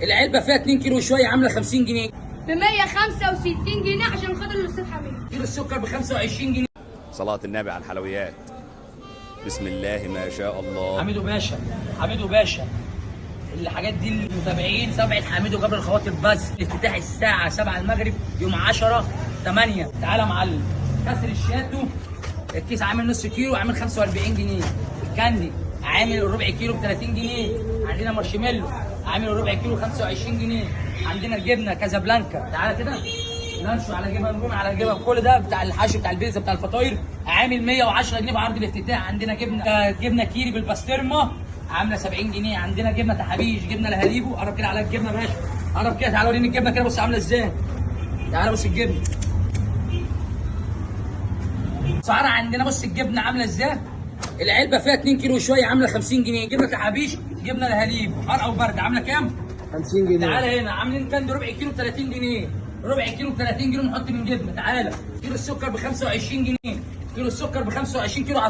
العلبه فيها 2 كيلو شويه عامله 50 جنيه. ب 165 جنيه عشان خاطر الاستاذ حميد. كيلو السكر ب 25 جنيه. صلاة النبي على الحلويات. بسم الله ما شاء الله. حميدو باشا، حميدو باشا، الحاجات دي المتابعين سبعة حميدو جبر الخواطر بس. الافتتاح الساعة 7 المغرب يوم 10/8. تعالى يا معلم. كسر الشاتو الكيس عامل نص كيلو عامل 45 جنيه. الكاندي عامل الربع كيلو ب 30 جنيه. عندنا مارشميلو عامل الربع كيلو 25 جنيه. عندنا الجبنة كازابلانكا، تعالى كده لانشو على جبن رومي على جبن، كل ده بتاع الحشو بتاع البيتزا بتاع الفطاير عامل 110 جنيه بعرض الافتتاح. عندنا جبنه كيري بالبسطرمه عامله 70 جنيه. عندنا جبنه تحابيش، جبنه لهاليبو. قرب كده على الجبنه يا باشا، قرب كده، تعالى وريني الجبنه كده، بص عامله ازاي. تعالى بص الجبنه سعرها عندنا، بص الجبنه عامله ازاي. العلبه فيها 2 كيلو شويه عامله 50 جنيه. جبنه تحابيش، جبنه لهاليبو حر او برد عامله كام؟ 50 جنيه. تعالى هنا عاملين كان ربع كيلو ب 30 جنيه. ربع كيلو ب 30 جنيه نحط من جبنه. تعالى كيلو السكر ب 25 جنيه. كيلو السكر ب 25 كيلو على